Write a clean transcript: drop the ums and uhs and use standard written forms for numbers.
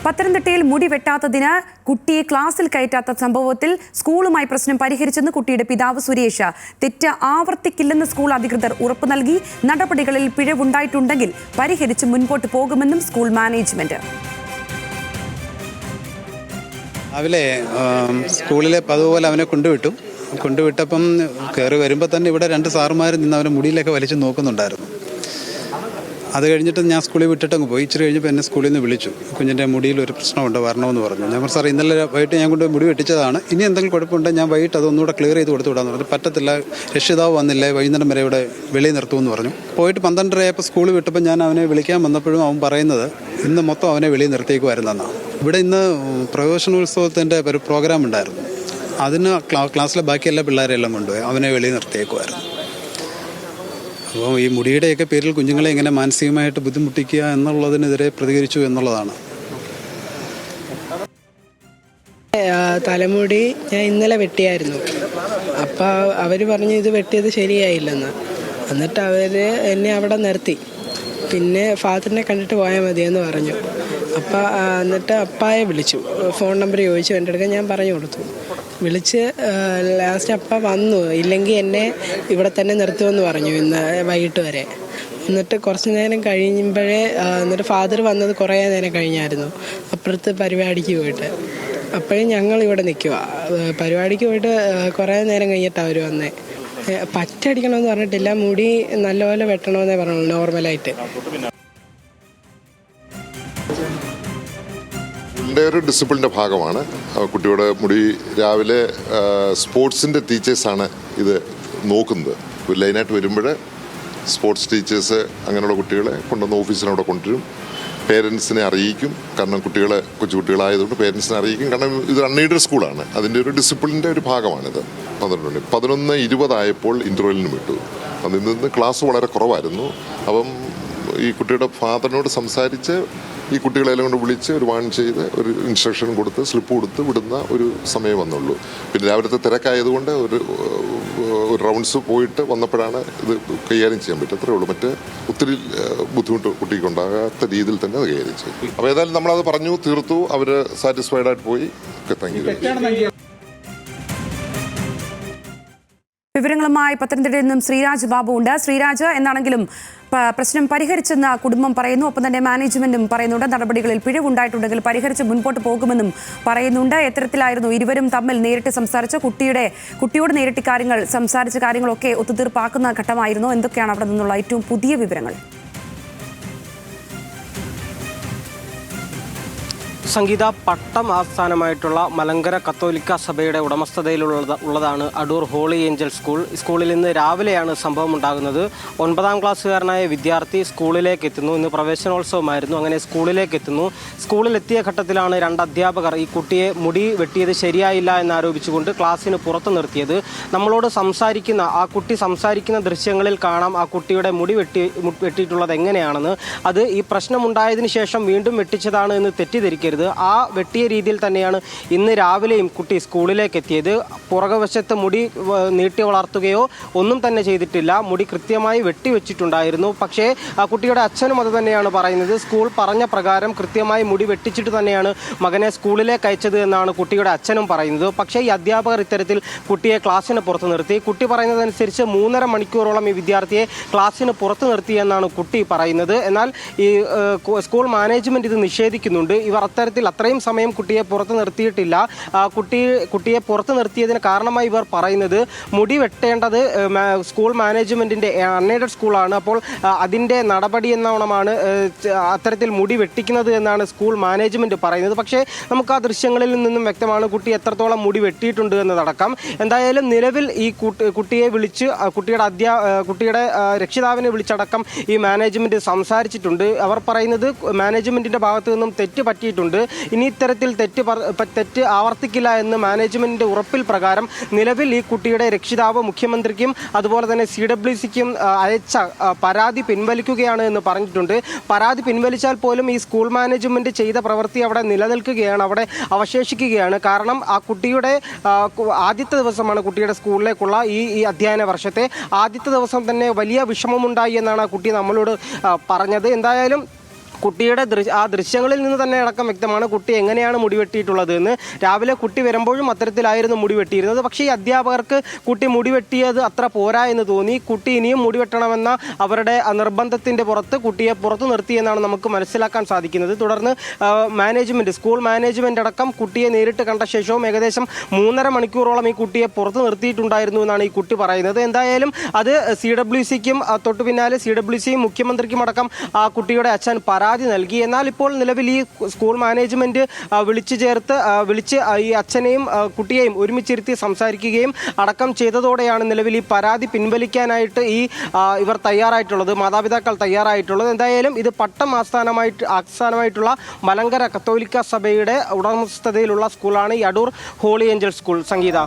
പത്തനംതിട്ടയിൽ മുടി വെട്ടാത്തതിന് കുട്ടിയെ ക്ലാസ്സിൽ കയറ്റാത്ത സംഭവത്തിൽ സ്കൂളുമായി പ്രശ്നം പരിഹരിച്ചെന്ന് കുട്ടിയുടെ പിതാവ് സുരേഷ്. തെറ്റ് ആവർത്തിക്കില്ലെന്ന് സ്കൂൾ അധികൃതർ ഉറപ്പു നൽകി. നടപടികളിൽ പിഴവുണ്ടായിട്ടുണ്ടെങ്കിൽ പരിഹരിച്ച് മുൻപോട്ട് പോകുമെന്നും സ്കൂൾ മാനേജ്മെന്റ്. രാവിലെ സ്കൂളിലെ അതുപോലെ അവനെ കൊണ്ടുവിട്ടപ്പം കയറി വരുമ്പോൾ തന്നെ ഇവിടെ 2 സാറുമാർ നിന്ന് അവനെ മുടിയിലൊക്കെ വലിച്ചു നോക്കുന്നുണ്ടായിരുന്നു. അത് കഴിഞ്ഞിട്ട് ഞാൻ സ്കൂളിൽ വിട്ടിട്ടങ്ങ് പോയി. ഇച്ചിരി കഴിഞ്ഞപ്പോൾ എന്നെ സ്കൂളിൽ നിന്ന് വിളിച്ചു. കുഞ്ഞിൻ്റെ മുടിയിൽ ഒരു പ്രശ്നമുണ്ട്, വരണമെന്ന് പറഞ്ഞു. ഞാൻ സാർ ഇന്നലെ വൈകിട്ട് ഞാൻ കൊണ്ട് മുടി വെട്ടിച്ചതാണ്, ഇനി എന്തെങ്കിലും കുഴപ്പമുണ്ടെങ്കിൽ ഞാൻ വൈകിട്ട് അതൊന്നുകൂടെ ക്ലിയർ ചെയ്ത് കൊടുത്തു വിടാമെന്ന് പറഞ്ഞു. പറ്റത്തില്ല, രക്ഷിതാവ് വന്നില്ലേ, വൈകുന്നേരം വരെ ഇവിടെ വെളിയിൽ നിർത്തുമെന്ന് പറഞ്ഞു. പോയിട്ട് 12:30 ആയപ്പോൾ സ്കൂളിൽ വിട്ടപ്പോൾ ഞാൻ അവനെ വിളിക്കാൻ വന്നപ്പോഴും അവൻ പറയുന്നത് ഇന്ന് മൊത്തം അവനെ വെളിയിൽ നിർത്തിയേക്കുമായിരുന്നെന്നാണ്. ഇവിടെ ഇന്ന് പ്രവേശനോത്സവത്തിൻ്റെ ഒരു പ്രോഗ്രാം ഉണ്ടായിരുന്നു. അതിന് ക്ലാസ്സിലെ ബാക്കി എല്ലാ പിള്ളേരെല്ലാം കൊണ്ടുപോയി അവനെ വെളിയിൽ നിർത്തിയേക്കുമായിരുന്നു. അപ്പോൾ ഈ മുടിയുടെയൊക്കെ പേരിൽ കുഞ്ഞുങ്ങളെ ഇങ്ങനെ മാനസികമായിട്ട് ബുദ്ധിമുട്ടിക്കുക എന്നുള്ളതിനെതിരെ പ്രതികരിച്ചു എന്നുള്ളതാണ്. തലമുടി ഞാൻ ഇന്നലെ വെട്ടിയായിരുന്നു. അപ്പോൾ അവർ പറഞ്ഞു ഇത് വെട്ടിയത് ശരിയായില്ലെന്ന്. എന്നിട്ട് അവർ എന്നെ അവിടെ നിർത്തി. പിന്നെ ഫാദറിനെ കണ്ടിട്ട് പോയാൽ മതിയെന്ന് പറഞ്ഞു. അപ്പം എന്നിട്ട് അപ്പായെ വിളിച്ചു, ഫോൺ നമ്പർ ചോദിച്ചു. എൻ്റെ അടുക്ക ഞാൻ പറഞ്ഞു കൊടുത്തു. വിളിച്ച് ലാസ്റ്റ് അപ്പ വന്നു, ഇല്ലെങ്കിൽ എന്നെ ഇവിടെ തന്നെ നിർത്തുമെന്ന് പറഞ്ഞു ഇന്ന് വൈകിട്ട് വരെ. എന്നിട്ട് കുറച്ച് നേരം കഴിയുമ്പോഴേ എന്നിട്ട് ഫാദർ വന്നത് കുറേ നേരം കഴിഞ്ഞായിരുന്നു, അപ്പുറത്ത് പരിപാടിക്ക് പോയിട്ട്. അപ്പോഴും ഞങ്ങൾ ഇവിടെ നിൽക്കുക. പരിപാടിക്ക് പോയിട്ട് കുറേ നേരം കഴിഞ്ഞിട്ടാണ് അവർ വന്നേ. പറ്റടിക്കണമെന്ന് പറഞ്ഞിട്ടില്ല, മുടി നല്ലപോലെ വെട്ടണമെന്നേ പറഞ്ഞുള്ളൂ നോർമലായിട്ട്. ഒരു ഡിസിപ്ലിൻ്റെ ഭാഗമാണ്. കുട്ടിയുടെ മുടി രാവിലെ സ്പോർട്സിൻ്റെ ടീച്ചേഴ്സാണ് ഇത് നോക്കുന്നത്. ഒരു ലൈനായിട്ട് വരുമ്പോൾ സ്പോർട്സ് ടീച്ചേഴ്സ് അങ്ങനെയുള്ള കുട്ടികളെ കൊണ്ടുവന്ന് ഓഫീസിനവിടെ കൊണ്ടുവരും. പേരൻസിനെ അറിയിക്കും, കാരണം കൊച്ചു കുട്ടികളായതുകൊണ്ട് പേരൻസിനെ അറിയിക്കും. കാരണം ഇത് അൺഎയ്ഡഡ് സ്കൂളാണ്, അതിൻ്റെ ഒരു ഡിസിപ്ലിൻ്റെ ഒരു ഭാഗമാണിത്. 11:20 ആയപ്പോൾ ഇൻ്റർവെല്ലിന് വിട്ടു. അതിൽ നിന്ന് ക്ലാസ് വളരെ കുറവായിരുന്നു. അപ്പം ഈ കുട്ടിയുടെ ഫാദറിനോട് സംസാരിച്ച് ഈ കുട്ടികളെല്ലാം കൊണ്ട് വിളിച്ച് ഒരു വാൺ ചെയ്ത് ഒരു ഇൻസ്ട്രക്ഷൻ കൊടുത്ത് സ്ലിപ്പ് കൊടുത്ത് വിടുന്ന ഒരു സമയം വന്നുള്ളൂ. പിന്നെ രാവിലത്തെ തിരക്കായതുകൊണ്ട് ഒരു റൗണ്ട്സ് പോയിട്ട് വന്നപ്പോഴാണ് ഇത് കൈകാര്യം ചെയ്യാൻ പറ്റും. അത്രേ ഉള്ളൂ. മറ്റേ ഒത്തിരി ബുദ്ധിമുട്ട് കുട്ടിക്ക് ഉണ്ടാകാത്ത രീതിയിൽ തന്നെ അത് കൈകാര്യം ചെയ്യും. അപ്പോൾ ഏതായാലും നമ്മളത് പറഞ്ഞു തീർത്തു. അവർ സാറ്റിസ്ഫൈഡ് ആയിട്ട് പോയി. Thank you. വിവരങ്ങളുമായി പത്തനംതിട്ടയിൽ നിന്നും ശ്രീരാജ് ബാബു ഉണ്ട്. ശ്രീരാജ്, എന്താണെങ്കിലും പ്രശ്നം പരിഹരിച്ചെന്ന് കുടുംബം പറയുന്നു, ഒപ്പം തന്നെ മാനേജ്മെന്റും പറയുന്നുണ്ട്. നടപടികളിൽ പിഴവുണ്ടായിട്ടുണ്ടെങ്കിൽ പരിഹരിച്ച് മുൻപോട്ട് പോകുമെന്നും പറയുന്നുണ്ട്. എത്തരത്തിലായിരുന്നു ഇരുവരും തമ്മിൽ നേരിട്ട് സംസാരിച്ച കുട്ടിയോട് നേരിട്ട് സംസാരിച്ച കാര്യങ്ങളൊക്കെ ഒത്തുതീർപ്പാക്കുന്ന ഘട്ടമായിരുന്നു? എന്തൊക്കെയാണ് അവിടെ നിന്നുള്ള ഏറ്റവും പുതിയ വിവരങ്ങൾ? സംഗീത, പട്ടം ആസ്ഥാനമായിട്ടുള്ള മലങ്കര കത്തോലിക്ക സഭയുടെ ഉടമസ്ഥതയിലുള്ളതാണ് അടൂർ ഹോളി ഏഞ്ചൽ സ്കൂൾ. സ്കൂളിൽ ഇന്ന് രാവിലെയാണ് സംഭവം ഉണ്ടാകുന്നത്. 9ാം ക്ലാസ്സുകാരനായ വിദ്യാർത്ഥി സ്കൂളിലേക്ക് എത്തുന്നു. ഇന്ന് പ്രവേശനോത്സവമായിരുന്നു. അങ്ങനെ സ്കൂളിലേക്ക് എത്തുന്നു. സ്കൂളിലെത്തിയ ഘട്ടത്തിലാണ് 2 അധ്യാപകർ ഈ കുട്ടിയെ മുടി വെട്ടിയത് ശരിയായില്ല എന്നാരോപിച്ചുകൊണ്ട് ക്ലാസ്സിന് പുറത്ത് നിർത്തിയത്. നമ്മളോട് ആ കുട്ടി സംസാരിക്കുന്ന ദൃശ്യങ്ങളിൽ കാണാം ആ കുട്ടിയുടെ മുടി വെട്ടിയിട്ടുള്ളത് എങ്ങനെയാണെന്ന്. അത് ഈ പ്രശ്നമുണ്ടായതിനു ശേഷം വീണ്ടും വെട്ടിച്ചതാണ് എന്ന് തെറ്റിദ്ധരിക്കരുത്. ആ വെട്ടിയ രീതിയിൽ തന്നെയാണ് ഇന്ന് രാവിലെയും കുട്ടി സ്കൂളിലേക്ക് എത്തിയത്. പുറകുവശത്ത് മുടി നീട്ടി വളർത്തുകയോ ഒന്നും തന്നെ ചെയ്തിട്ടില്ല. മുടി കൃത്യമായി വെട്ടിവെച്ചിട്ടുണ്ടായിരുന്നു. പക്ഷേ ആ കുട്ടിയുടെ അച്ഛനും അത് തന്നെയാണ് പറയുന്നത്. സ്കൂൾ പറഞ്ഞ പ്രകാരം കൃത്യമായി മുടി വെട്ടിച്ചിട്ട് തന്നെയാണ് മകനെ സ്കൂളിലേക്ക് അയച്ചത് എന്നാണ് കുട്ടിയുടെ അച്ഛനും പറയുന്നത്. പക്ഷേ ഈ അധ്യാപകർ ഇത്തരത്തിൽ കുട്ടിയെ ക്ലാസ്സിന് പുറത്ത് നിർത്തി. കുട്ടി പറയുന്നതനുസരിച്ച് 3.5 മണിക്കൂറോളം ഈ വിദ്യാർത്ഥിയെ ക്ലാസ്സിന് പുറത്ത് നിർത്തി എന്നാണ് കുട്ടി പറയുന്നത്. എന്നാൽ ഈ സ്കൂൾ മാനേജ്മെൻറ്റ് ഇത് നിഷേധിക്കുന്നുണ്ട്. ഇവർ അത്രയും സമയം കുട്ടിയെ പുറത്ത് നിർത്തിയിട്ടില്ല. കുട്ടിയെ പുറത്ത് നിർത്തിയതിന് കാരണമായി ഇവർ പറയുന്നത് മുടി വെട്ടേണ്ടത് സ്കൂൾ മാനേജ്മെൻറ്റിൻ്റെ അൺഎയ്ഡഡ് സ്കൂളാണ്. അപ്പോൾ അതിൻ്റെ നടപടി എന്നോണമാണ് അത്തരത്തിൽ മുടി വെട്ടിക്കുന്നത് എന്നാണ് സ്കൂൾ മാനേജ്മെൻറ്റ് പറയുന്നത്. പക്ഷേ നമുക്ക് ആ ദൃശ്യങ്ങളിൽ നിന്നും വ്യക്തമാണ് കുട്ടി എത്രത്തോളം മുടി വെട്ടിയിട്ടുണ്ട് എന്നതടക്കം. എന്തായാലും നിലവിൽ ഈ കുട്ടിയെ വിളിച്ച് കുട്ടിയുടെ രക്ഷിതാവിനെ വിളിച്ചടക്കം ഈ മാനേജ്മെൻറ്റ് സംസാരിച്ചിട്ടുണ്ട്. അവർ പറയുന്നത് മാനേജ്മെൻറ്റിൻ്റെ ഭാഗത്തു നിന്നും തെറ്റ് പറ്റിയിട്ടുണ്ട്. ഇനി ഇത്തരത്തിൽ തെറ്റ് ആവർത്തിക്കില്ല എന്ന് മാനേജ്മെന്റിന്റെ ഉറപ്പിൽ പ്രകാരം നിലവിൽ ഈ കുട്ടിയുടെ രക്ഷിതാവ് മുഖ്യമന്ത്രിക്കും അതുപോലെ തന്നെ CWCക്കും അയച്ച പരാതി പിൻവലിക്കുകയാണ് എന്ന് പറഞ്ഞിട്ടുണ്ട്. പരാതി പിൻവലിച്ചാൽ പോലും ഈ സ്കൂൾ മാനേജ്മെന്റ് ചെയ്ത പ്രവൃത്തി അവിടെ നിലനിൽക്കുകയാണ്, അവിടെ അവശേഷിക്കുകയാണ്. കാരണം ആ കുട്ടിയുടെ ആദ്യത്തെ ദിവസമാണ് കുട്ടിയുടെ സ്കൂളിലേക്കുള്ള ഈ അധ്യയന വർഷത്തെ ആദ്യത്തെ ദിവസം തന്നെ വലിയ വിഷമമുണ്ടായി എന്നാണ് ആ കുട്ടി നമ്മളോട് പറഞ്ഞത്. എന്തായാലും കുട്ടിയുടെ ആ ദൃശ്യങ്ങളിൽ നിന്ന് തന്നെ അടക്കം വ്യക്തമാണ് കുട്ടി എങ്ങനെയാണ് മുടി വെട്ടിയിട്ടുള്ളത് എന്ന്. രാവിലെ കുട്ടി വരുമ്പോഴും അത്തരത്തിലായിരുന്നു മുടി വെട്ടിയിരുന്നത്. പക്ഷേ ഈ അധ്യാപകർക്ക് കുട്ടി മുടി വെട്ടിയത് അത്ര പോരാ എന്ന് തോന്നി. കുട്ടി ഇനിയും മുടി വെട്ടണമെന്ന അവരുടെ നിർബന്ധത്തിൻ്റെ പുറത്ത് കുട്ടിയെ പുറത്തു നിർത്തിയെന്നാണ് നമുക്ക് മനസ്സിലാക്കാൻ സാധിക്കുന്നത്. തുടർന്ന് സ്കൂൾ മാനേജ്മെൻ്റ് അടക്കം കുട്ടിയെ നേരിട്ട് കണ്ട ശേഷവും ഏകദേശം 3.5 മണിക്കൂറോളം ഈ കുട്ടിയെ പുറത്ത് നിർത്തിയിട്ടുണ്ടായിരുന്നു എന്നാണ് ഈ കുട്ടി പറയുന്നത്. എന്തായാലും അത് CWCക്കും തൊട്ടു പിന്നാലെ CWCയും മുഖ്യമന്ത്രിക്കും അടക്കം ആ കുട്ടിയുടെ അച്ഛൻ പരാതി നൽകി. എന്നാൽ ഇപ്പോൾ നിലവിൽ ഈ സ്കൂൾ മാനേജ്മെന്റ് വിളിച്ച് ഈ അച്ഛനെയും കുട്ടിയെയും ഒരുമിച്ചിരുത്തി സംസാരിക്കുകയും അടക്കം ചെയ്തതോടെയാണ് നിലവിൽ ഈ പരാതി പിൻവലിക്കാനായിട്ട് ഇവർ തയ്യാറായിട്ടുള്ളത്, മാതാപിതാക്കൾ തയ്യാറായിട്ടുള്ളത്. എന്തായാലും ഇത് പട്ടം ആസ്ഥാനമായിട്ടുള്ള മലങ്കര കത്തോലിക്ക സഭയുടെ ഉടമസ്ഥതയിലുള്ള സ്കൂളാണ് ഈ അടൂർ ഹോളി ഏഞ്ചൽ സ്കൂൾ. സംഗീത.